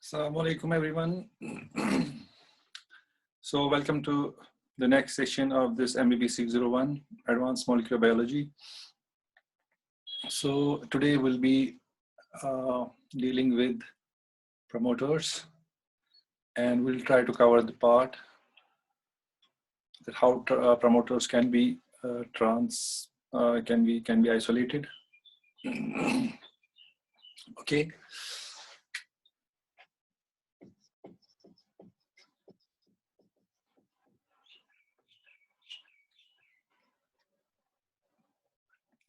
Assalamu alaikum, everyone. So welcome to the next session of this MBB 601, Advanced Molecular Biology. So today we'll be dealing with promoters, and we'll try to cover the part that how promoters can be can be isolated. Okay.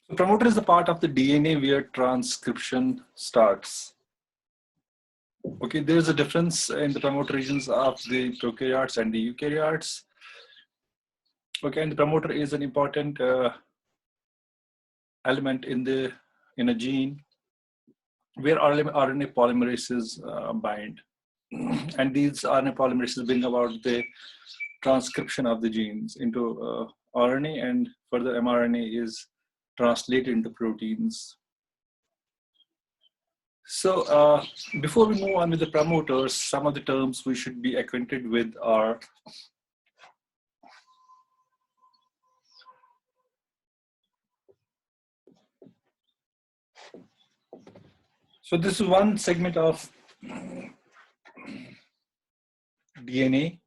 So promoter is the part of the DNA where transcription starts. Okay, there's a difference in the promoter regions of the prokaryotes and the eukaryotes. Okay, and the promoter is an important element in a gene where RNA polymerases bind, and these RNA polymerases bring about the transcription of the genes into RNA, and further mRNA is translated into proteins. So before we move on with the promoters, some of the terms we should be acquainted with are so this is one segment of DNA.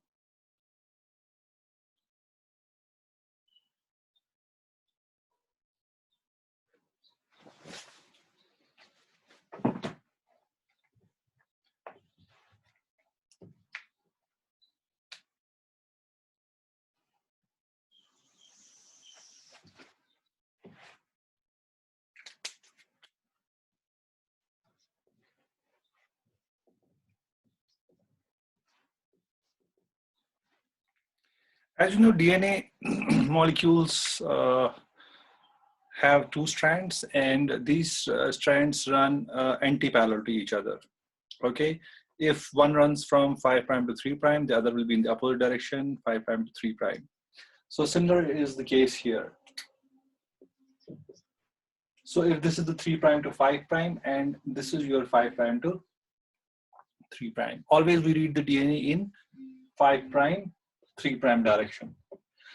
As you know, DNA molecules have two strands, and these strands run anti-parallel to each other. Okay, if one runs from 5' to 3', the other will be in the opposite direction, 5' to 3'. So similar is the case here. So if this is the 3' to 5', and this is your 5' to 3', always we read the DNA in 5', 3' direction.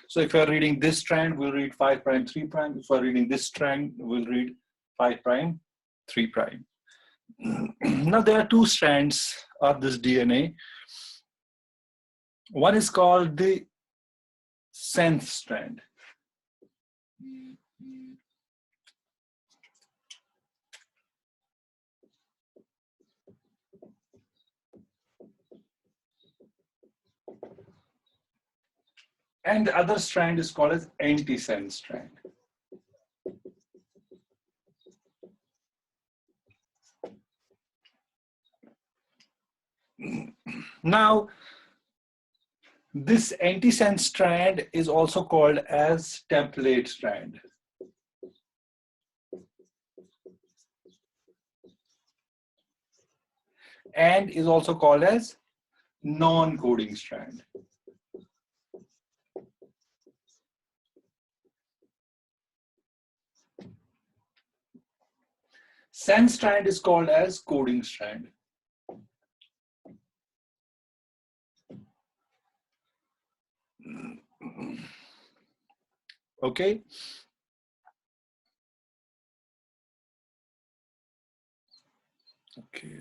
So if you're reading this strand, we'll read 5', 3'. If we're reading this strand, we'll read 5', 3'. Now there are two strands of this DNA. One is called the sense strand. And the other strand is called as antisense strand. Now, this antisense strand is also called as template strand. And is also called as non-coding strand. Sense strand is called as coding strand. Okay. Okay,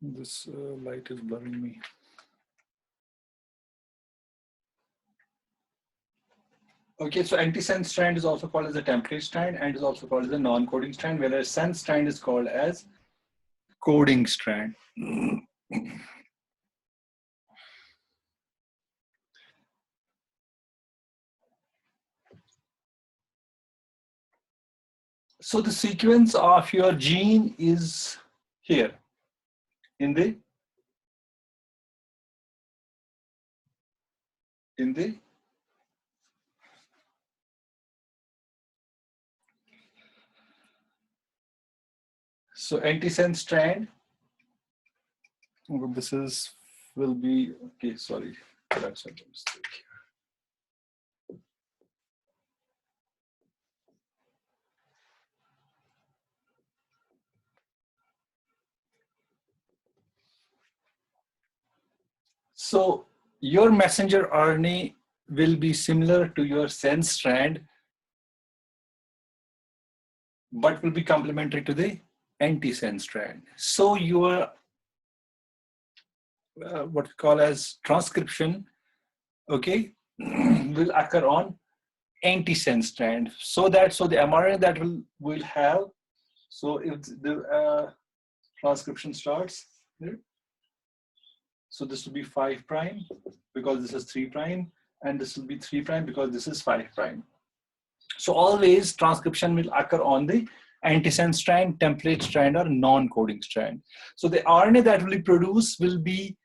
this light is blurring me. Okay, so antisense strand is also called as a template strand and is also called as a non-coding strand, whereas sense strand is called as coding strand. So the sequence of your gene is here in the so antisense strand. This will be okay. Sorry, that's a mistake. So your messenger RNA will be similar to your sense strand, but will be complementary to the antisense strand. So your what we call as transcription, okay, will occur on antisense strand. So the mRNA that will have, so if the transcription starts here, so this will be 5' because this is 3', and this will be 3' because this is 5'. So always transcription will occur on the antisense strand, template strand, or non-coding strand. So the RNA that will be produced will be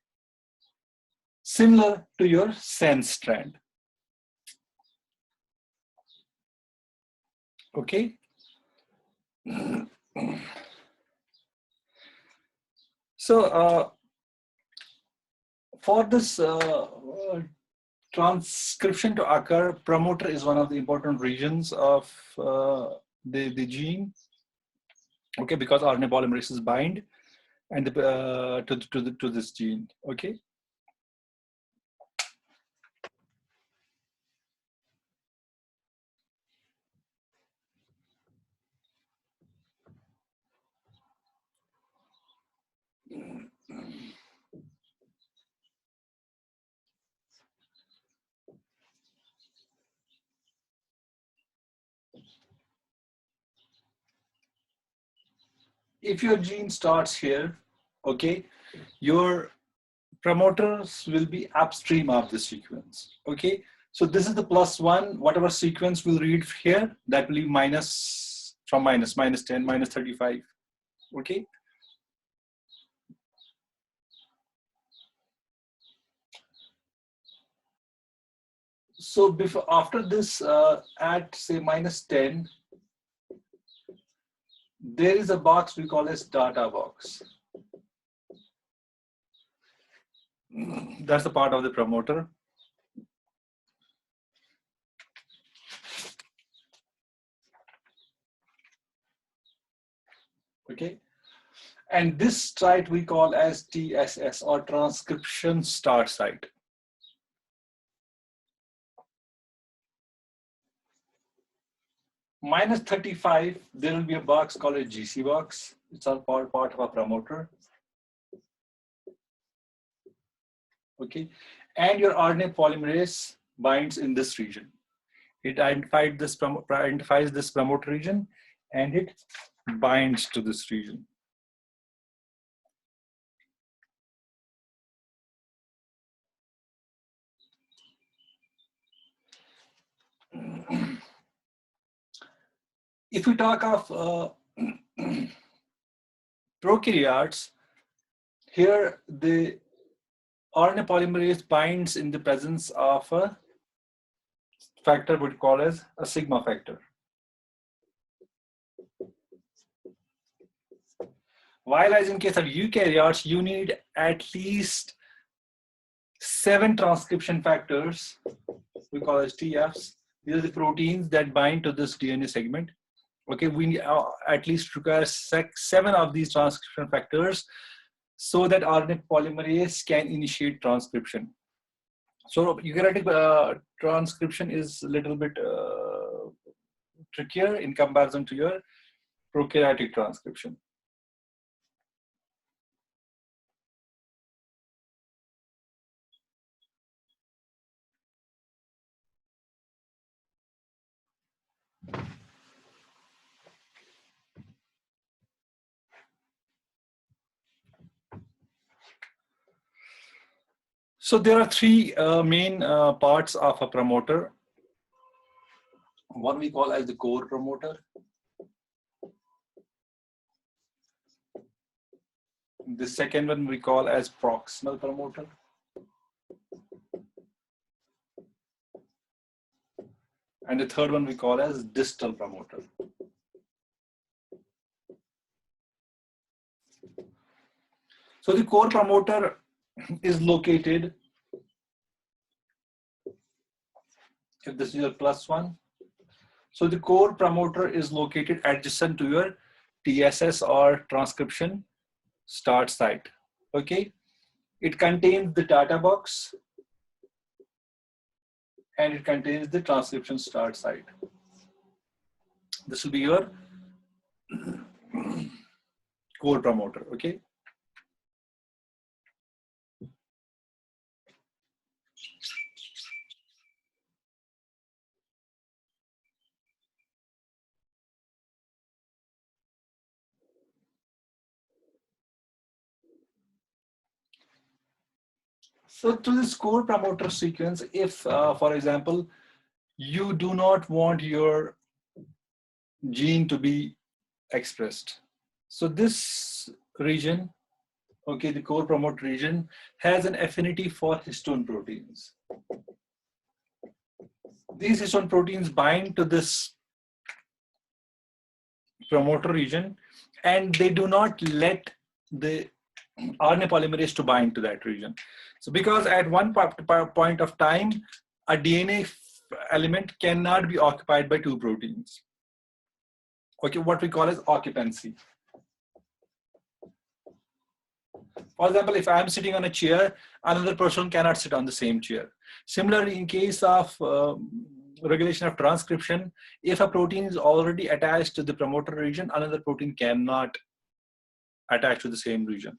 similar to your sense strand. Okay. So for this transcription to occur, promoter is one of the important regions of the gene. Okay, because RNA polymerases bind and to this gene. Okay. If your gene starts here, okay, your promoters will be upstream of the sequence. Okay, so this is the +1. Whatever sequence will read here, that will be minus 10, -35. Okay. So after this, at say -10, there is a box we call as data box. That's the part of the promoter. Okay, and this site we call as TSS, or transcription start site. -35, there will be a box called a GC box. It's all part of a promoter. Okay, and your RNA polymerase binds in this region. It identifies this promoter region, and it binds to this region. If we talk of prokaryotes, here the RNA polymerase binds in the presence of a factor we call as a sigma factor. While as in case of eukaryotes, you need at least 7 transcription factors, we call as TFs. These are the proteins that bind to this DNA segment. Okay, we at least require 7 of these transcription factors so that RNA polymerase can initiate transcription. So eukaryotic transcription is a little bit trickier in comparison to your prokaryotic transcription. So there are 3 main parts of a promoter. One we call as the core promoter. The second one we call as proximal promoter. And the third one we call as distal promoter. So the core promoter is located, if this is your +1, so the core promoter is located adjacent to your TSS or transcription start site. Okay, It contains the data box and it contains the transcription start site. This will be your core promoter, okay? So to this core promoter sequence, if, for example, you do not want your gene to be expressed. So this region, okay, the core promoter region has an affinity for histone proteins. These histone proteins bind to this promoter region and they do not let the RNA polymerase to bind to that region. So because at one point of time, a DNA element cannot be occupied by two proteins. Okay, what we call as occupancy. For example, if I'm sitting on a chair, another person cannot sit on the same chair. Similarly, in case of regulation of transcription, if a protein is already attached to the promoter region, another protein cannot attach to the same region.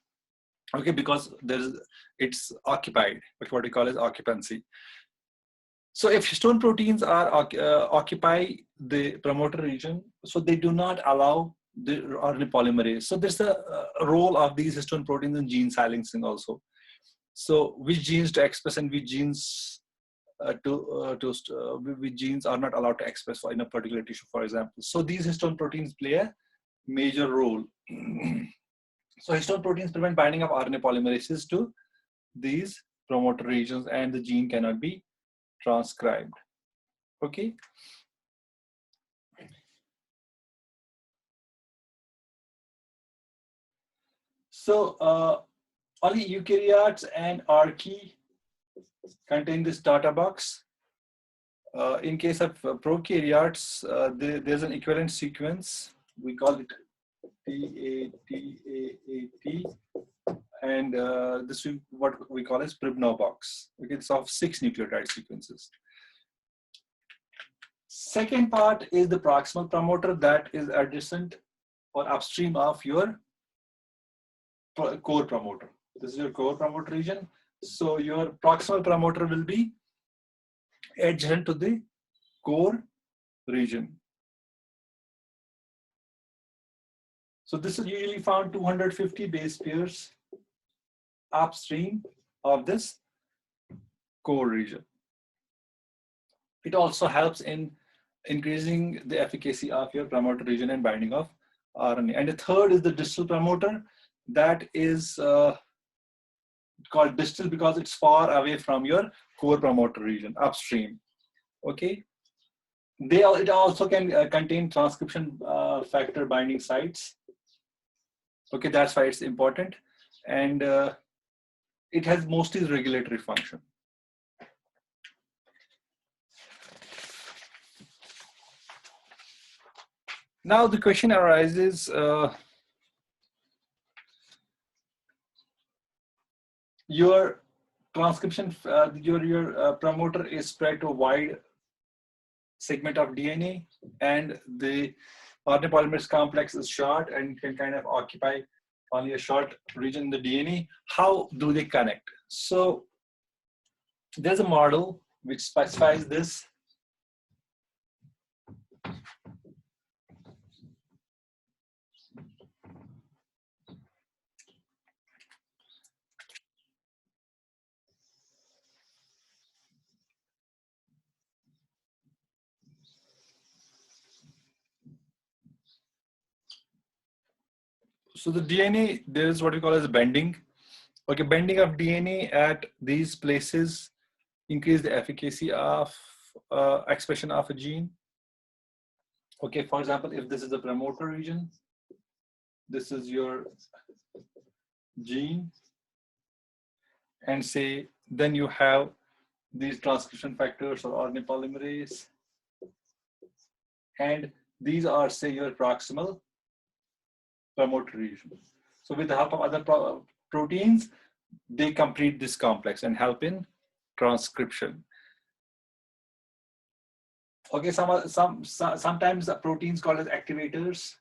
Okay, because it's occupied, what we call as occupancy. So if histone proteins are occupy the promoter region, so they do not allow the RNA polymerase. So there's a role of these histone proteins in gene silencing also. So which genes to express and which genes which genes are not allowed to express in a particular tissue, for example. So these histone proteins play a major role. So histone proteins prevent binding of RNA polymerases to these promoter regions and the gene cannot be transcribed. Okay. So only eukaryotes and archaea contain this data box. In case of prokaryotes, there's an equivalent sequence. We call it TATAAT, and this is what we call as Pribnow box. Okay, it's of 6 nucleotide sequences. Second part is the proximal promoter that is adjacent or upstream of your core promoter. This is your core promoter region. So your proximal promoter will be adjacent to the core region. So this is usually found 250 base pairs upstream of this core region. It also helps in increasing the efficacy of your promoter region and binding of RNA. And the third is the distal promoter, that is called distal because it's far away from your core promoter region, upstream. Okay. It also can contain transcription factor binding sites. Okay, that's why it's important. And it has mostly regulatory function. Now the question arises, your transcription, your promoter is spread to a wide segment of DNA and the RNA polymerase complex is short and can kind of occupy only a short region in the DNA. How do they connect? So there's a model which specifies this. So the DNA, there is what we call as bending. Okay, bending of DNA at these places increase the efficacy of expression of a gene. Okay, for example, if this is the promoter region, this is your gene, and say, then you have these transcription factors or RNA polymerase, and these are, say, your proximal promoter region. So with the help of other proteins, they complete this complex and help in transcription. Okay, sometimes the proteins called as activators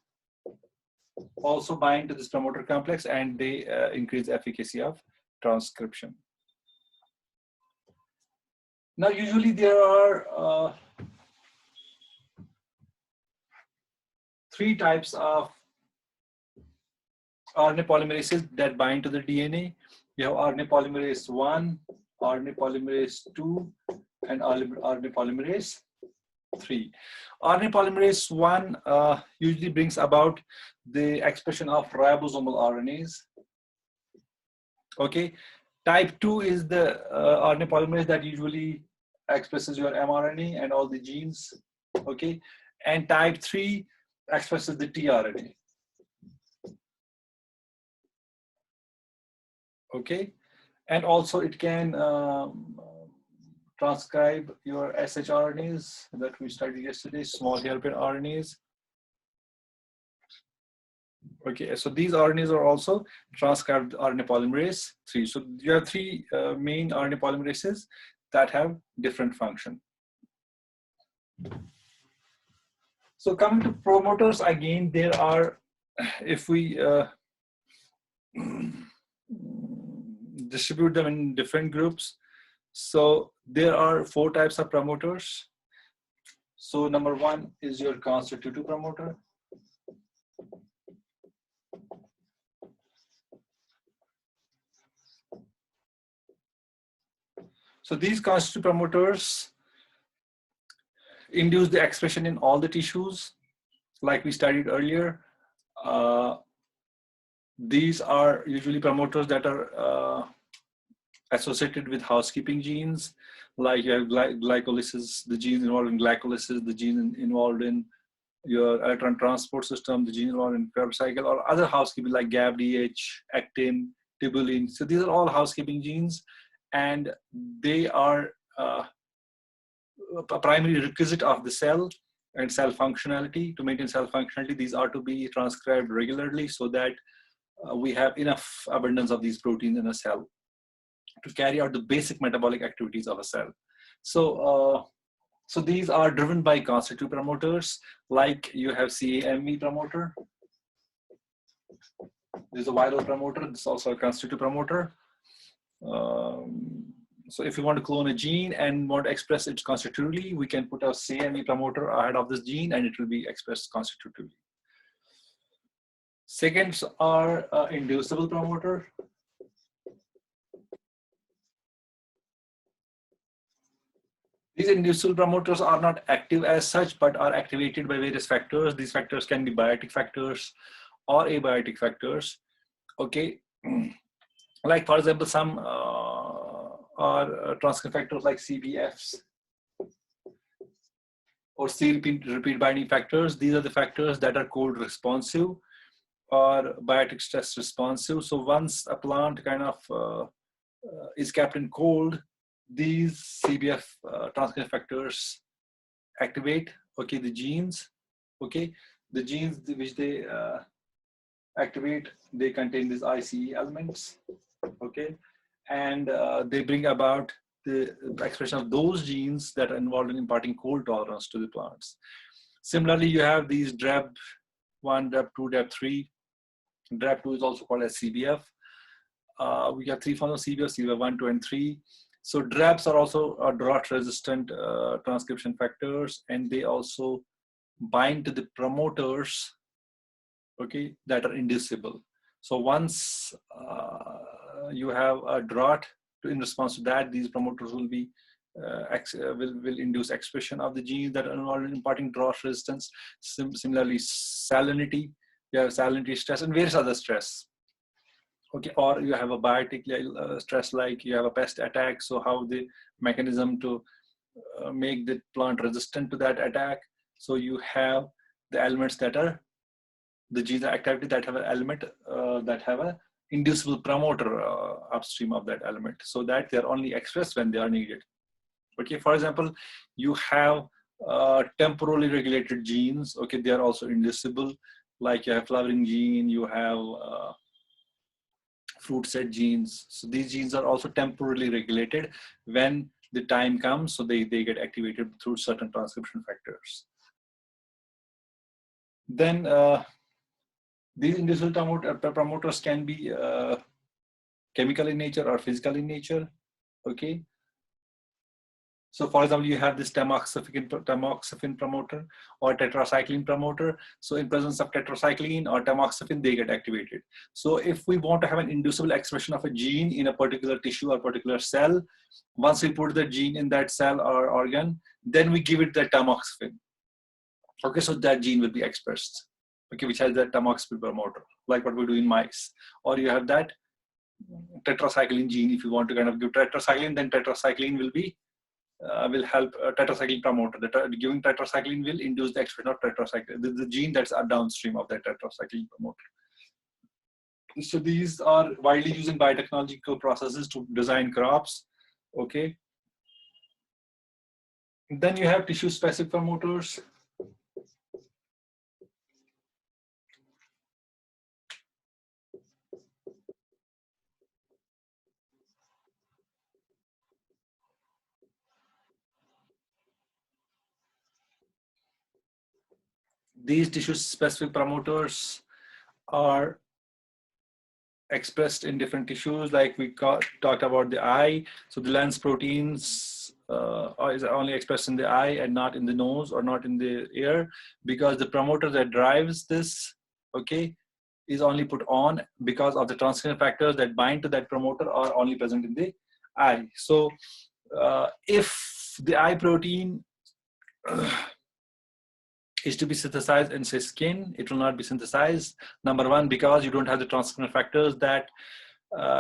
also bind to this promoter complex, and they increase the efficacy of transcription. Now, usually there are 3 types of RNA polymerases that bind to the DNA. You have RNA polymerase 1, RNA polymerase 2, and RNA polymerase 3. RNA polymerase 1 usually brings about the expression of ribosomal RNAs. Okay. Type 2 is the RNA polymerase that usually expresses your mRNA and all the genes. Okay. And type 3 expresses the tRNA. Okay. And also it can transcribe your shRNAs that we studied yesterday, small hairpin RNAs. Okay, so these RNAs are also transcribed RNA polymerase 3. So you have 3 main RNA polymerases that have different function. So coming to promoters, again, there are, if we distribute them in different groups, so there are 4 types of promoters. So number 1 is your constitutive promoter. So these constitutive promoters induce the expression in all the tissues, like we studied earlier. These are usually promoters that are associated with housekeeping genes, like you have glycolysis, the gene involved in glycolysis, the gene involved in your electron transport system, the gene involved in Krebs cycle, or other housekeeping like GABDH, actin, tubulin. So these are all housekeeping genes, and they are a primary requisite of the cell and cell functionality. To maintain cell functionality, these are to be transcribed regularly so that we have enough abundance of these proteins in a cell to carry out the basic metabolic activities of a cell. So, so these are driven by constitutive promoters, like you have CAMV promoter. There's a viral promoter. This is also a constitutive promoter. So if you want to clone a gene and want to express it constitutively, we can put a CAMV promoter ahead of this gene and it will be expressed constitutively. Seconds are inducible promoter. These inducible promoters are not active as such, but are activated by various factors. These factors can be biotic factors or abiotic factors. Okay, like for example, some are transcript factors like CBFs or C-repeat binding factors. These are the factors that are cold responsive or biotic stress responsive. So once a plant kind of is kept in cold, these CBF transcript factors activate, okay, the genes. Okay, the genes which they activate, they contain these ICE elements. Okay, and they bring about the expression of those genes that are involved in imparting cold tolerance to the plants. Similarly, you have these DREB1, DREB2, DREB3. DREB2 is also called as CBF. We have 3 forms of CBF, CBF1, 2, and 3. So DREBs are also drought-resistant transcription factors, and they also bind to the promoters, okay, that are inducible. So once you have a drought, in response to that, these promoters will be will induce expression of the genes that are involved in imparting drought resistance. Similarly, salinity, you have salinity stress and various other stress. Okay, or you have a biotic stress, like you have a pest attack. So how the mechanism to make the plant resistant to that attack. So you have the elements that are the gene activity that have an element that have a inducible promoter upstream of that element, so that they are only expressed when they are needed. Okay, for example, you have temporally regulated genes. Okay, they are also inducible, like you have flowering gene, you have fruit set genes. So these genes are also temporarily regulated when the time comes, so they get activated through certain transcription factors. Then these inducible promoters can be chemical in nature or physical in nature. Okay. So for example, you have this tamoxifen promoter or tetracycline promoter. So in presence of tetracycline or tamoxifen, they get activated. So if we want to have an inducible expression of a gene in a particular tissue or particular cell, once we put the gene in that cell or organ, then we give it the tamoxifen. Okay, so that gene will be expressed, okay, which has that tamoxifen promoter, like what we do in mice. Or you have that tetracycline gene. If you want to kind of give tetracycline, then tetracycline will help tetracycline promoter. Giving tetracycline will induce the expression of tetracycline, the gene that's downstream of that tetracycline promoter. So these are widely used in biotechnological processes to design crops. Okay. Then you have tissue-specific promoters. These tissue-specific promoters are expressed in different tissues, like we talked about the eye. So the lens proteins is only expressed in the eye and not in the nose or not in the ear, because the promoter that drives this, okay, is only put on because of the transcription factors that bind to that promoter are only present in the eye. So if the eye protein is to be synthesized in say skin, it will not be synthesized. Number one, because you don't have the transcription factors that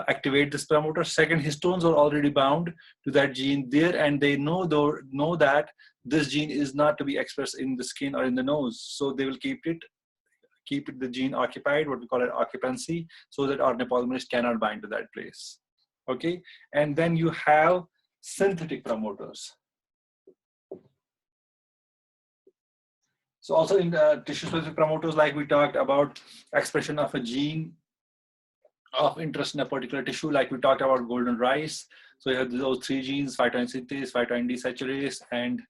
activate this promoter. Second, histones are already bound to that gene there, and they know that this gene is not to be expressed in the skin or in the nose. So they will keep the gene occupied, what we call it occupancy, so that RNA polymerase cannot bind to that place. Okay, and then you have synthetic promoters. So also in the tissue-specific promoters, like we talked about expression of a gene of interest in a particular tissue, like we talked about golden rice. So you have those three genes, phytoin synthase, phytoin desaturase, and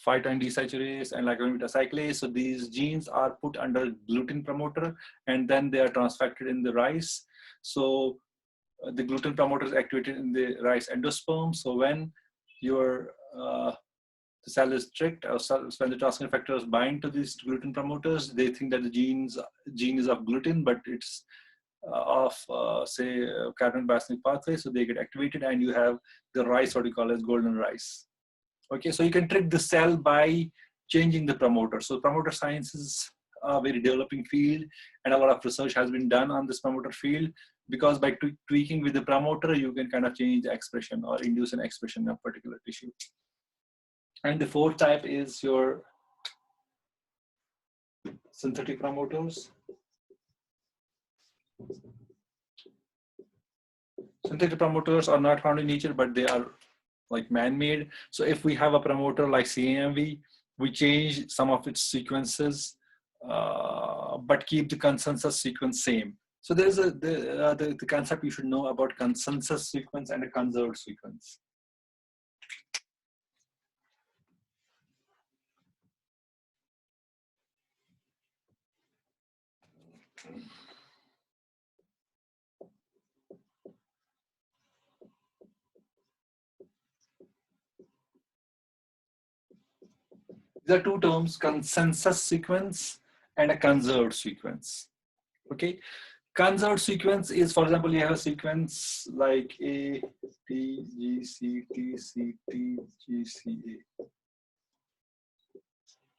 glycogen beta-cyclase. So these genes are put under gluten promoter, and then they are transfected in the rice. So the gluten promoter is activated in the rice endosperm. So when your the cell is tricked, or when the transcription factors bind to these gluten promoters, they think that the gene is of gluten, but it's of say carbon biosynthetic pathway, so they get activated, and you have the rice, what we call as golden rice. Okay, so you can trick the cell by changing the promoter. So promoter science is a very developing field, and a lot of research has been done on this promoter field, because by tweaking with the promoter, you can kind of change the expression or induce an expression of particular tissue. And the fourth type is your synthetic promoters. Synthetic promoters are not found in nature, but they are like man-made. So if we have a promoter like CAMV, we change some of its sequences, but keep the consensus sequence same. So there's the concept you should know about consensus sequence and a conserved sequence. There are two terms, consensus sequence and a conserved sequence. Okay, conserved sequence is, for example, you have a sequence like A, T, G, C, T, C, T, G, C, A.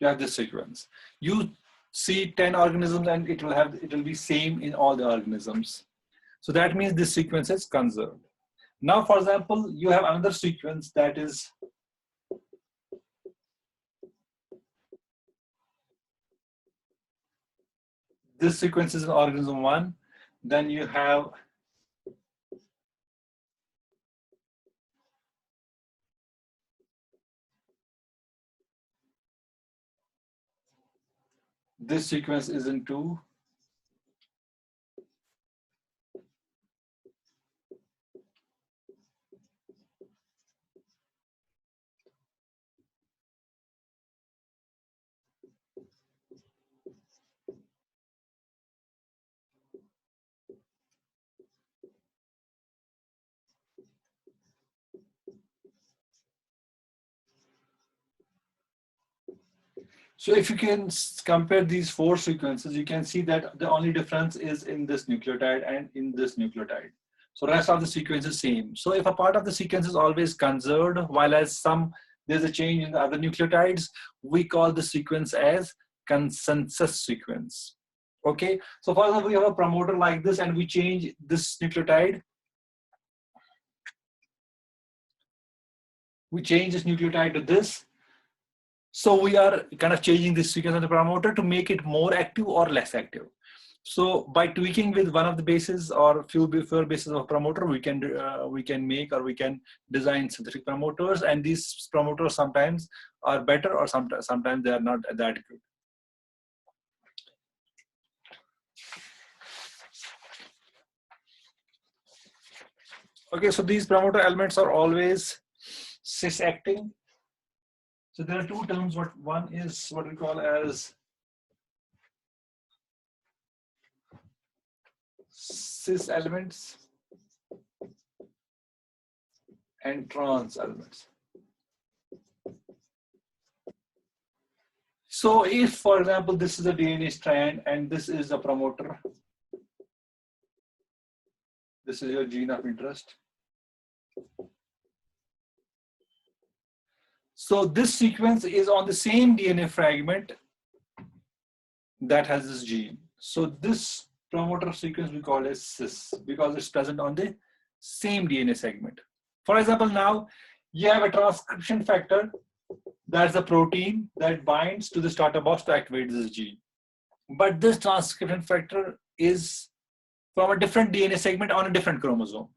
You have this sequence. You see 10 organisms and it will be same in all the organisms. So that means this sequence is conserved. Now, for example, you have another sequence that is this sequence is in organism 1. Then you have this sequence is in 2. So if you can compare these 4 sequences, you can see that the only difference is in this nucleotide and in this nucleotide. So rest of the sequence is same. So if a part of the sequence is always conserved, while as there's a change in the other nucleotides, we call the sequence as consensus sequence. Okay, so for example, we have a promoter like this and we change this nucleotide. We change this nucleotide to this. So we are kind of changing this sequence of the promoter to make it more active or less active. So by tweaking with one of the bases or few bases of promoter, we can make or we can design synthetic promoters, and these promoters sometimes are better or sometimes they are not that good. Okay, so these promoter elements are always cis-acting. So there are 2 terms. One is what we call as cis elements and trans elements. So if, for example, this is a DNA strand and this is a promoter, this is your gene of interest. So this sequence is on the same DNA fragment that has this gene. So this promoter sequence we call as cis because it's present on the same DNA segment. For example, now you have a transcription factor, that's a protein that binds to the starter box to activate this gene. But this transcription factor is from a different DNA segment on a different chromosome.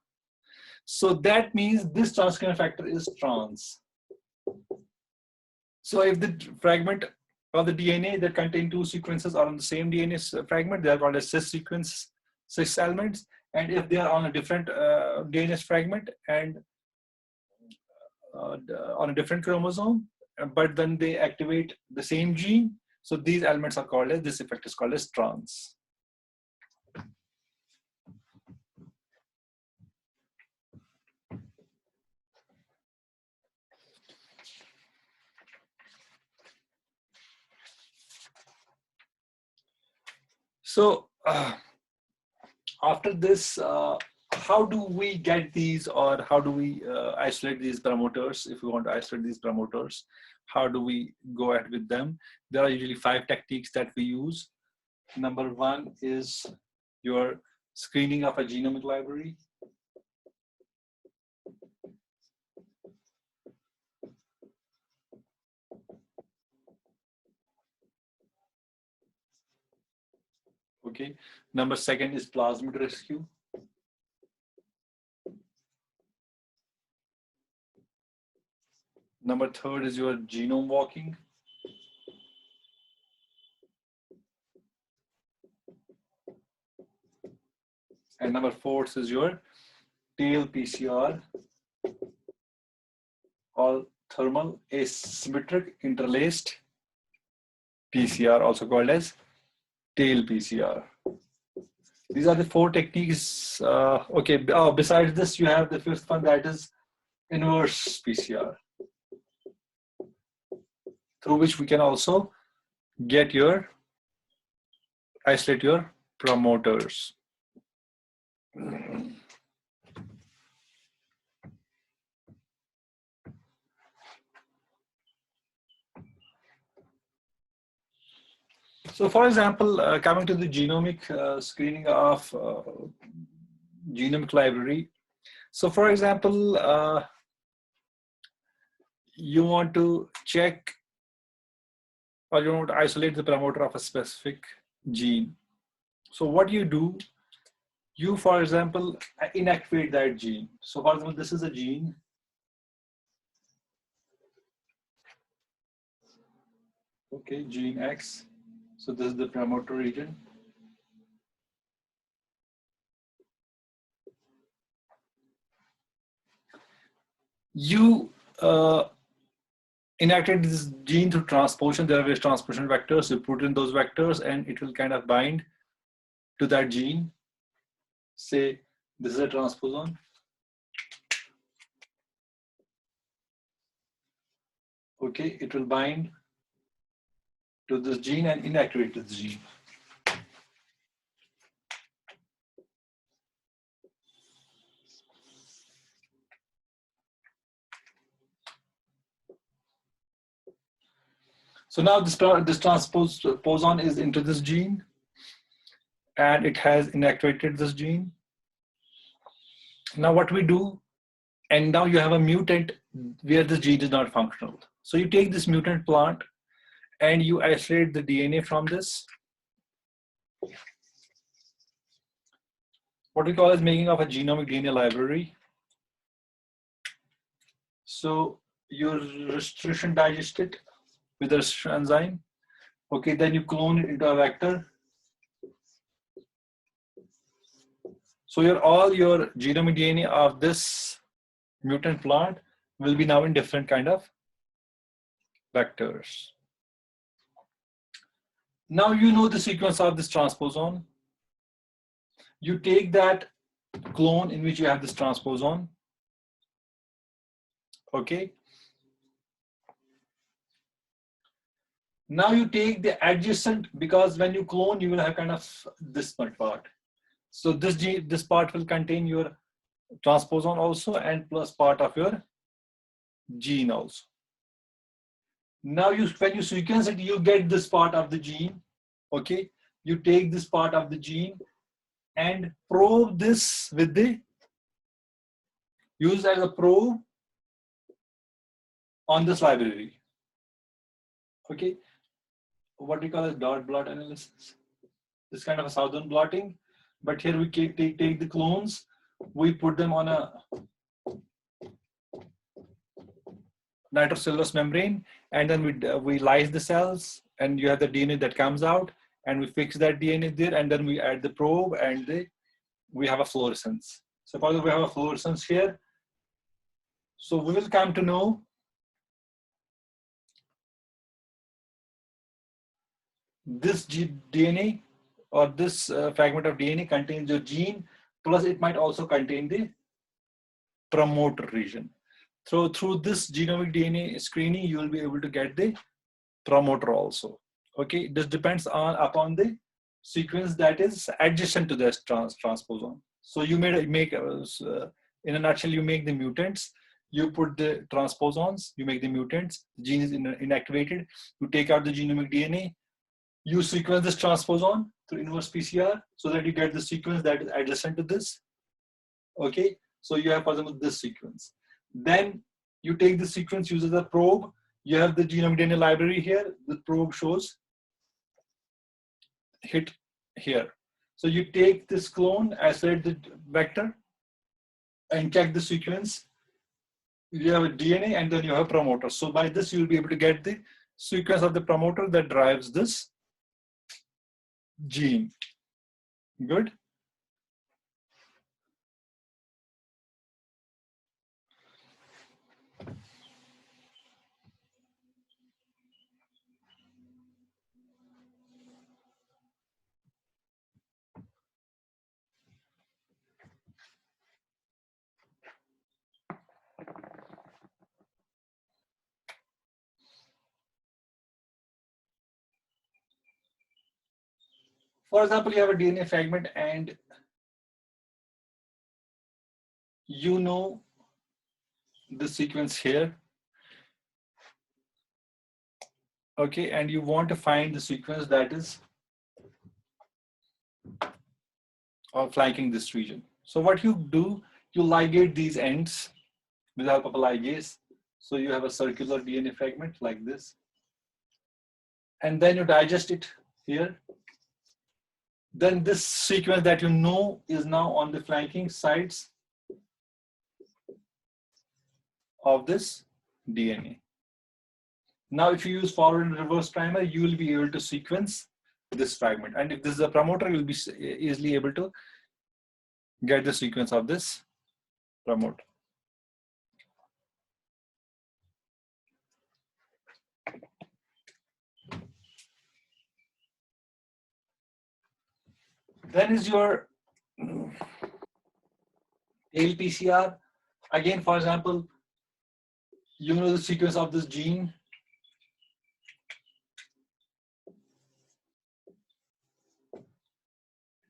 So that means this transcription factor is trans. So if the fragment of the DNA that contain 2 sequences are on the same DNA fragment, they are called as cis sequence, cis elements. And if they are on a different DNA fragment and on a different chromosome, but then they activate the same gene, so these elements are called as, this effect is called as trans. So after this, how do we get these, or how do we isolate these promoters? If we want to isolate these promoters, how do we go ahead with them? There are usually 5 techniques that we use. Number 1 is your screening of a genomic library. Okay. Number 2 is plasmid rescue. Number 3 is your genome walking. And number 4 is your tail PCR, or thermal asymmetric interlaced PCR, also called as tail PCR. These are the 4 techniques. Okay, besides this, you have the 5th one, that is inverse PCR, through which we can also get isolate your promoters. So for example, coming to the genomic screening of genomic library. So for example, you want to check, or you want to isolate the promoter of a specific gene. So what you do, you, for example, inactivate that gene. So for example, this is a gene. Okay, gene X. So this is the promoter region. You inactivate this gene through transposition. There are various transposition vectors. You put in those vectors and it will kind of bind to that gene. Say this is a transposon. Okay, it will bind to this gene and inactivate this gene. So now this transposon is into this gene and it has inactivated this gene. Now what we do, and now you have a mutant where this gene is not functional. So you take this mutant plant and you isolate the DNA from this. What we call as making of a genomic DNA library. So you restriction digest it with a restriction enzyme. Okay, then you clone it into a vector. So all your genomic DNA of this mutant plant will be now in different kind of vectors. Now you know the sequence of this transposon. You take that clone in which you have this transposon. Okay. Now you take the adjacent, because when you clone, you will have kind of this part. So this part will contain your transposon also and plus part of your gene also. Now when you sequence it, you get this part of the gene. Okay. You take this part of the gene and probe this with use as a probe on this library. Okay. What we call as dot blot analysis. This kind of a southern blotting, but here we take the clones, we put them on a nitrocellulose membrane, and then we lyse the cells, and you have the DNA that comes out, and we fix that DNA there, and then we add the probe, and we have a fluorescence. Suppose we have a fluorescence here. So we will come to know this DNA or this fragment of DNA contains your gene, plus it might also contain the promoter region. So through this genomic DNA screening, you will be able to get the promoter also. Okay, this depends upon the sequence that is adjacent to this transposon. So you make in a nutshell, you make the mutants, you put the transposons, you make the mutants, the gene is inactivated, you take out the genomic DNA, you sequence this transposon through inverse PCR so that you get the sequence that is adjacent to this. Okay, so you have, for example, this sequence. Then you take the sequence, uses a probe, you have the genomic DNA library here, the probe shows hit here. So you take this clone, isolate the vector, and check the sequence. You have a DNA and then you have a promoter. So by this, you'll be able to get the sequence of the promoter that drives this gene. Good. For example, you have a DNA fragment and you know the sequence here. Okay, and you want to find the sequence that is flanking this region. So what you do, you ligate these ends with the help of a ligase. So you have a circular DNA fragment like this. And then you digest it here. Then this sequence that you know is now on the flanking sides of this DNA. Now, if you use forward and reverse primer, you will be able to sequence this fragment. And if this is a promoter, you'll be easily able to get the sequence of this promoter. Then is your tail PCR. Again, for example, you know the sequence of this gene.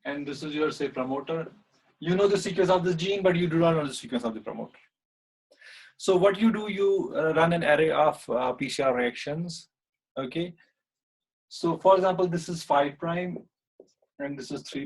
and this is your, say, promoter. You know the sequence of the gene, but you do not know the sequence of the promoter. So what you do, you run an array of PCR reactions. Okay. So for example, this is 5' and this is 3'.